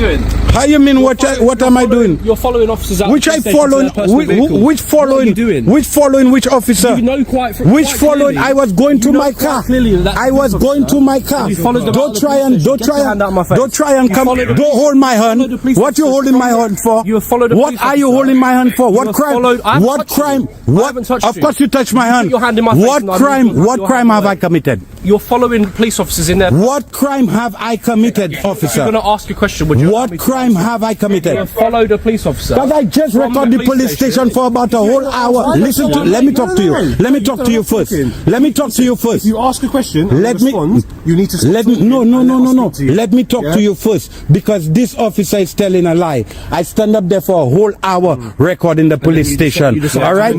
doing? How you mean? What am I doing? You're following officers out. Which I following? Which following? What are you doing? Which following? Which officer? You know quite. Which quite following? clearly, I was going to my car. I was going to my car. Don't try and come. Don't hold my hand. What you holding my hand for? You have followed. What are you holding my hand for? What crime? What crime? What? Of course you touched my hand. What crime? What crime have I committed? You're following police officers in there. What crime have I committed, officer? I'm going to ask you a question. Would you? What crime have I committed? You followed a police officer. Because I just recorded the police station for about a whole hour. Listen to. Let me talk to you. Let me talk to you first. Let me talk to you first. If you ask a question and respond, you need to. No. Let me talk to you first, because this officer is telling a lie. I stand up there for a whole hour recording the police station. All right.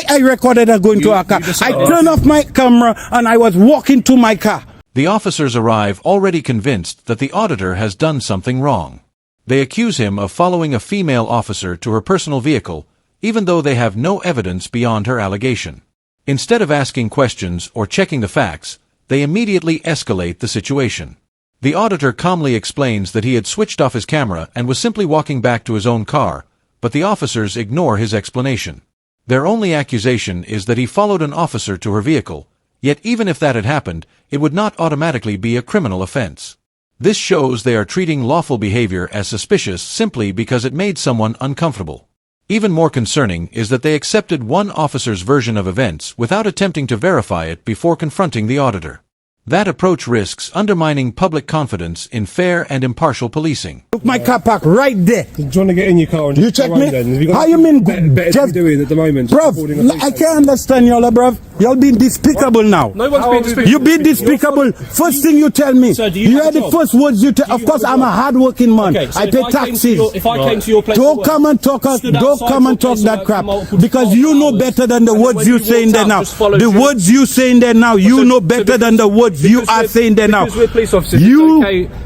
I recorded her going to her car. I turned off my camera and I was walking to my car. The officers arrive already convinced that the auditor has done something wrong. They accuse him of following a female officer to her personal vehicle, even though they have no evidence beyond her allegation. Instead of asking questions or checking the facts, they immediately escalate the situation. The auditor calmly explains that he had switched off his camera and was simply walking back to his own car, but the officers ignore his explanation. Their only accusation is that he followed an officer to her vehicle, yet even if that had happened, it would not automatically be a criminal offense. This shows they are treating lawful behavior as suspicious simply because it made someone uncomfortable. Even more concerning is that they accepted one officer's version of events without attempting to verify it before confronting the auditor. That approach risks undermining public confidence in fair and impartial policing. Took my car park right there. Do you want to get in your car and you check me? How you mean? Just doing at the moment, bruv, I can't understand y'all, bruv. Y'all being despicable now. No one's being despicable. You being despicable. First thing you tell me. Sir, you are the first words you tell. Of course, I'm a hard-working man. Okay, so I pay taxes. If I came to your place, don't come and talk that crap, because you know better than the words you saying there now. The words you saying there now, you know better than the words you are saying there now. Because we're police officers,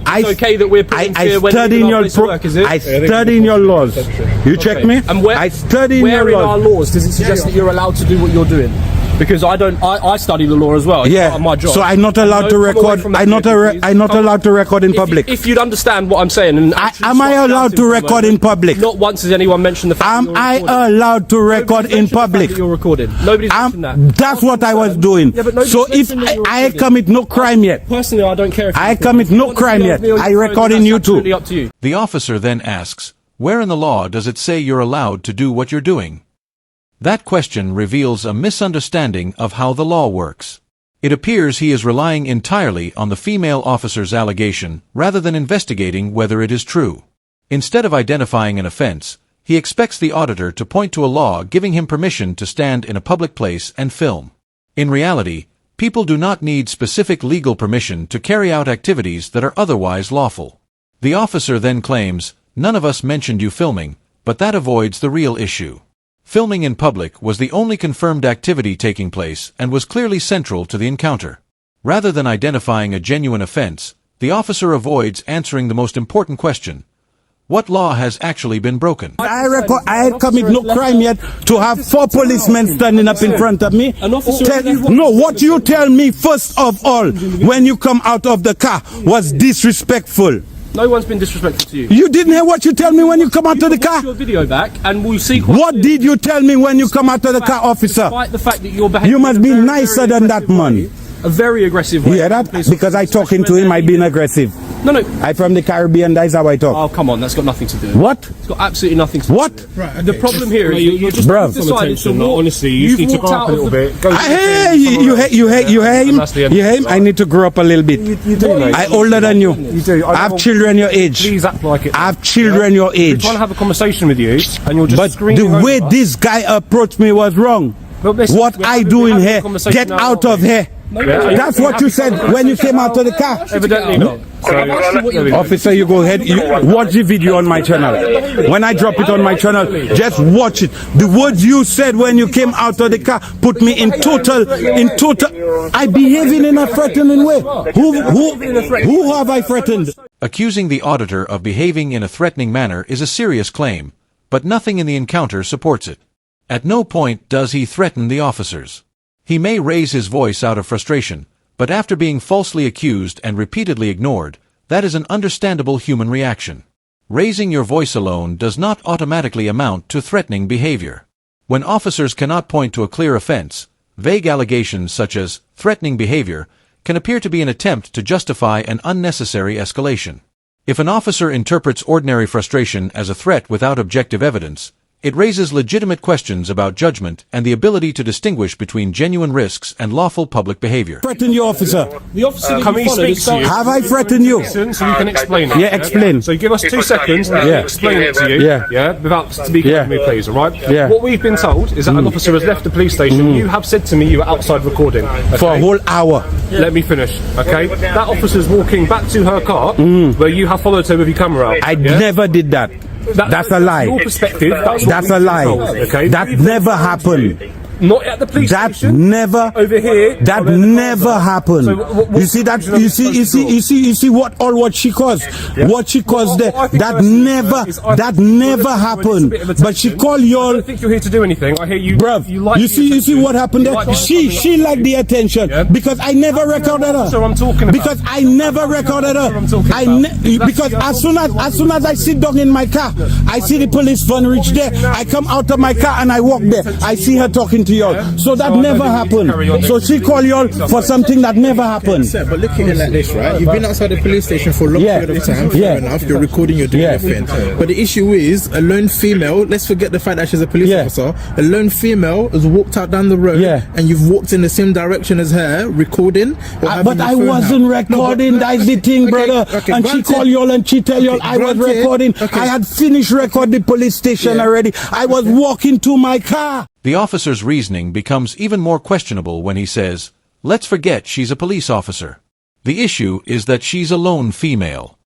I okay that we're study in your I study in your laws. You check me? And I study in your laws. Where in our laws does it suggest that you're allowed to do what you're doing? Because I study the law as well. It's part of my job. So I'm not allowed to record. I'm not allowed to record in public. If you'd understand what I'm saying, and am I allowed to record in public? Not once has anyone mentioned the fact. Am I allowed to record in public? You're recorded. Nobody's mentioned that. That's what I was doing. So if I commit no crime yet, personally, I don't care. If I commit no crime yet, I record in you too. The officer then asks, "Where in the law does it say you're allowed to do what you're doing?" That question reveals a misunderstanding of how the law works. It appears he is relying entirely on the female officer's allegation rather than investigating whether it is true. Instead of identifying an offense, he expects the auditor to point to a law giving him permission to stand in a public place and film. In reality, people do not need specific legal permission to carry out activities that are otherwise lawful. The officer then claims, "None of us mentioned you filming," but that avoids the real issue. Filming in public was the only confirmed activity taking place and was clearly central to the encounter. Rather than identifying a genuine offense, the officer avoids answering the most important question: what law has actually been broken? I commit no crime yet to have 4 policemen standing up in front of me. What you tell me first of all when you come out of the car was disrespectful. No one's been disrespectful to you. You didn't hear what you tell me when you come out of the car? Your video back and we'll see. What did you tell me when you come out of the car, officer? Despite the fact that you're behaving, you must be nicer than that, man. A very aggressive way. Yeah, that because I talking to him, I been aggressive. No. I from the Caribbean, that's how I talk. Oh, come on, that's got nothing to do with it. What? It's got absolutely nothing to do what? with it. Right, the problem here is you're just decided to walk. Honestly, you need to grow up a little bit. Hey, you hear him? I need to grow up a little bit. You do, mate. I'm older than you. You do. I have children your age. Please act like it. I have children your age. I'm trying to have a conversation with you, and you're just screaming. But the way this guy approached me was wrong. What I do in here, get out of here. That's what you said when you came out of the car. Evidently not. Officer, you go ahead. Watch the video on my channel. When I drop it on my channel, just watch it. The words you said when you came out of the car put me in total. I behaving in a threatening way. Who have I threatened? Accusing the auditor of behaving in a threatening manner is a serious claim, but nothing in the encounter supports it. At no point does he threaten the officers. He may raise his voice out of frustration, but after being falsely accused and repeatedly ignored, That is an understandable human reaction. Raising your voice alone does not automatically amount to threatening behavior. When officers cannot point to a clear offense, vague allegations such as threatening behavior can appear to be an attempt to justify an unnecessary escalation. If an officer interprets ordinary frustration as a threat without objective evidence, it raises legitimate questions about judgment and the ability to distinguish between genuine risks and lawful public behavior. Threaten you, officer. The officer that Can we you followed speak is to you? Have I threatened you? Listen, so you can explain it. Yeah, explain. So give us 2 seconds and Yeah. explain it to you. Yeah. Without speaking Yeah. to me, please, alright? Yeah. What we've been told is that an officer has left the police station. You have said to me you were outside recording. Okay? For a whole hour. Let me finish, okay? That officer's walking back to her car where you have followed her with your camera out. I never did that. That's a lie. Your perspective, that's what That's we've a been lie. told, okay? That never happened. Not at the police That station. never. Over here. That or in the never car. happened. So what You see that? conclusion are we supposed to draw? You see what she caused. What she caused there. What I think That personally never. is I That think never it's a happened. bit of But she attention. called I y'all. don't think you're here to do anything. I hear you. Bruv, like you the see attention. what happened You there? like She liked the attention Yeah. because I never recorded her. That's what I'm talking about. Because I never recorded her. That's what I'm talking about. Because as soon as I sit down in my car, I see the police van reach there. I come out of my car and I walk there. I see her talking to y'all. So that So I never don't think we need to happened. carry on. So she called y'all for something that never happened. Sir, but look at it like this, right? You've been outside the police station for a long Yeah. period of time. Yeah. Fair enough. You're recording. You're doing Yeah. your thing. But the issue is, a lone female. Let's forget the fact that she's a police Yeah. officer. A lone female has walked out down the road, Yeah. and you've walked in the same direction as her, recording. Or having But your I phone wasn't out. recording. No, but- That's the thing, okay, brother. okay, And she granted. called y'all and she tell y'all I was granted. recording. Okay. I had finished record the police station Yeah. already. I was walking to my car. The officer's reasoning becomes even more questionable when he says, "Let's forget she's a police officer. The issue is that she's a lone female."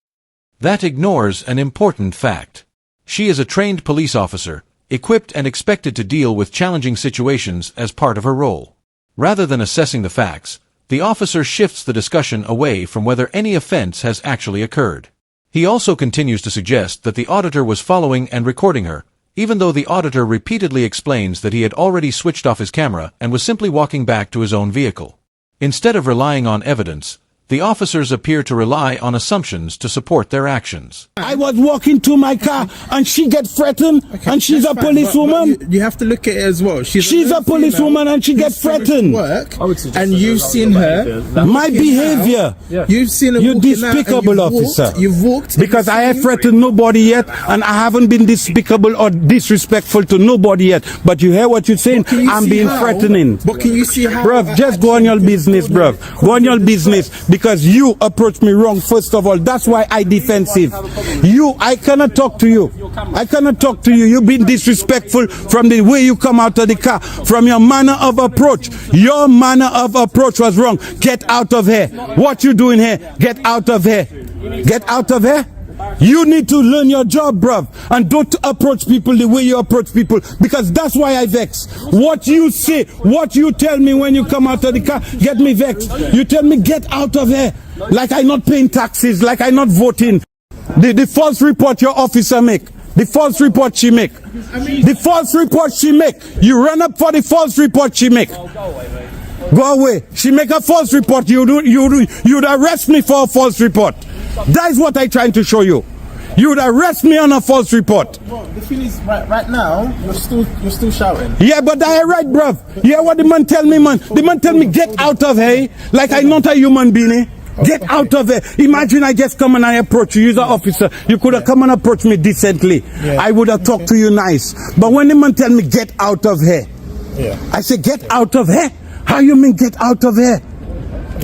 That ignores an important fact. She is a trained police officer, equipped and expected to deal with challenging situations as part of her role. Rather than assessing the facts, the officer shifts the discussion away from whether any offense has actually occurred. He also continues to suggest that the auditor was following and recording her, even though the auditor repeatedly explains that he had already switched off his camera and was simply walking back to his own vehicle. Instead of relying on evidence, the officers appear to rely on assumptions to support their actions. I was walking to my car and she get threatened and she's a That's fine, policewoman. but you have to look at it as well. She's She's lone a policewoman female and she who's gets finished threatened. Work, I would suggest and that you've there's seen other her. behaviour. My behavior. You've seen her. You walking out and despicable you've officer. Walked, you've walked Because I have seen- threatened nobody yet, and I haven't been despicable or disrespectful to nobody yet. But you hear what you're saying? Can you I'm see being how- threatening. But can you see how? Bruv, just go on your business, bruv. Go on your business because you approached me wrong, first of all. That's why I defensive. I cannot talk to you. I cannot talk to you. You've been disrespectful from the way you come out of the car, from your manner of approach. Your manner of approach was wrong. Get out of here. What you doing here? Get out of here. Get out of here. You need to learn your job, bruv, and don't approach people the way you approach people, because that's why I vex. What you say, what you tell me when you come out of the car, get me vexed. You tell me get out of here, like I not paying taxes, like I not voting. The false report your officer make, the false report she make, the false report she make. You run up for the false report she make. Go away. She make a false report. You'd arrest me for a false report. That is what I'm trying to show you. You would arrest me on a false report. Well, the thing is, right now, you're still shouting. Yeah, but I right, bruv. Yeah, what the man tell me, man? The man tell me get out of here, like I'm not a human being. Eh? Get out of here. Imagine I just come and I approach you. You're an officer. You could have come and approached me decently. Yeah. I would have talked to you nice. But when the man tell me get out of here, Yeah. I say get out of here. How you mean get out of here?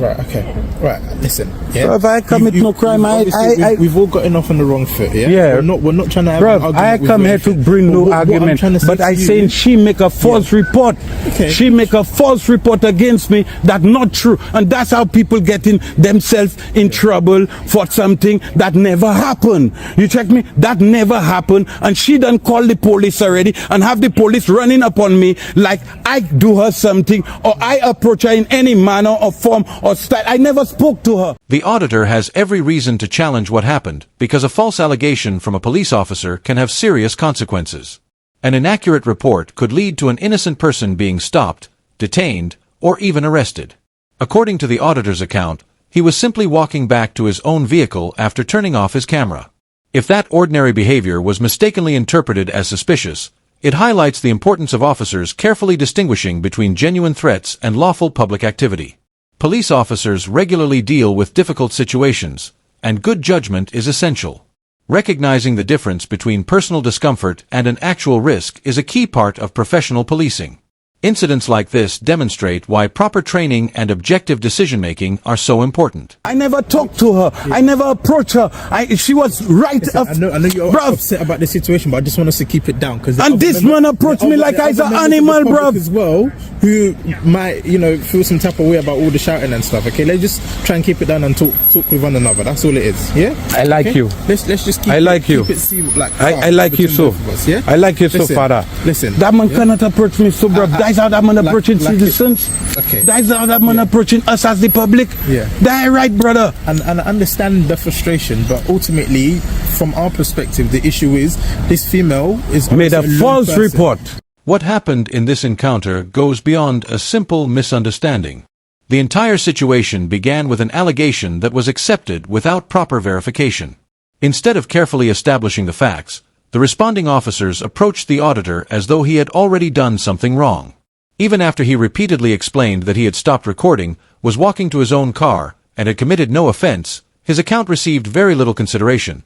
Right. Okay. Right. Listen. Yeah. Bruv, I commit no crime. Obviously, we've all gotten off on the wrong foot. Yeah. Yeah. We're not trying to have an Bruv, argument I with come you or here to anything. bring But no what I'm argument, trying to say but to I you saying is- she make a false report. Okay. She make a false report against me that not true, and that's how people getting themselves in trouble for something that never happened. You check me? That never happened, and she done call the police already and have the police running upon me like I do her something or I approach her in any manner or form or style. I never spoke to her. The auditor has every reason to challenge what happened, because a false allegation from a police officer can have serious consequences. An inaccurate report could lead to an innocent person being stopped, detained, or even arrested. According to the auditor's account, He was simply walking back to his own vehicle after turning off his camera. If that ordinary behavior was mistakenly interpreted as suspicious, it highlights the importance of officers carefully distinguishing between genuine threats and lawful public activity. Police officers regularly deal with difficult situations, and good judgment is essential. Recognizing the difference between personal discomfort and an actual risk is a key part of professional policing. Incidents like this demonstrate why proper training and objective decision-making are so important. I never talked to her. I never approached her. She was right. I know you're upset about the situation, but I just want us to keep it down. And this man approached me like I was an animal, bruv. As well, who might, feel some type of way about all the shouting and stuff. Okay, let's just try and keep it down and talk with one another. That's all it is. Yeah. I like you. Let's just keep. I like you. Keep it like I like you so. Yeah. I like you so, father. Listen. That man cannot approach me so, bruv. That's how that man approaching citizens. Okay. That's how that man approaching us as the public. Yeah. That right, brother. And I understand the frustration, but ultimately, from our perspective, the issue is this female is made a false report. What happened in this encounter goes beyond a simple misunderstanding. The entire situation began with an allegation that was accepted without proper verification. Instead of carefully establishing the facts, the responding officers approached the auditor as though he had already done something wrong. Even after he repeatedly explained that he had stopped recording, was walking to his own car, and had committed no offense, his account received very little consideration.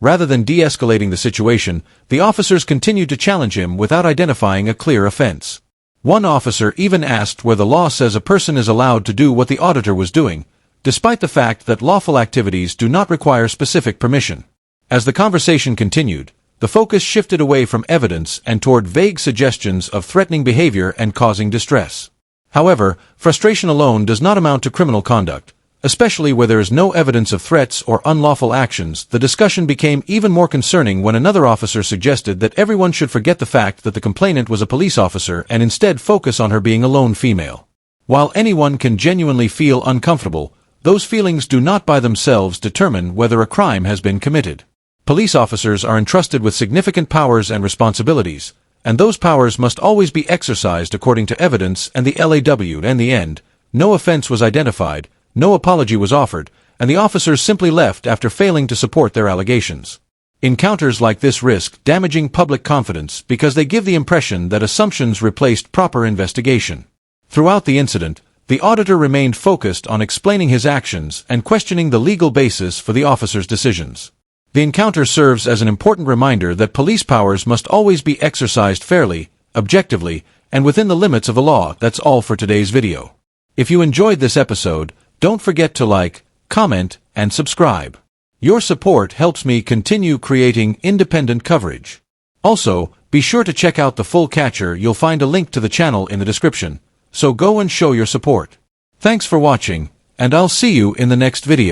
Rather than de-escalating the situation, the officers continued to challenge him without identifying a clear offense. One officer even asked where the law says a person is allowed to do what the auditor was doing, despite the fact that lawful activities do not require specific permission. As the conversation continued, the focus shifted away from evidence and toward vague suggestions of threatening behavior and causing distress. However, frustration alone does not amount to criminal conduct. Especially where there is no evidence of threats or unlawful actions. The discussion became even more concerning when another officer suggested that everyone should forget the fact that the complainant was a police officer and instead focus on her being a lone female. While anyone can genuinely feel uncomfortable, those feelings do not by themselves determine whether a crime has been committed. Police officers are entrusted with significant powers and responsibilities, and those powers must always be exercised according to evidence and the LAW. In the end, no offense was identified, no apology was offered, and the officers simply left after failing to support their allegations. Encounters like this risk damaging public confidence because they give the impression that assumptions replaced proper investigation. Throughout the incident, the auditor remained focused on explaining his actions and questioning the legal basis for the officers' decisions. The encounter serves as an important reminder that police powers must always be exercised fairly, objectively, and within the limits of the law. That's all for today's video. If you enjoyed this episode, don't forget to like, comment, and subscribe. Your support helps me continue creating independent coverage. Also, be sure to check out the full catcher. You'll find a link to the channel in the description, so go and show your support. Thanks for watching, and I'll see you in the next video.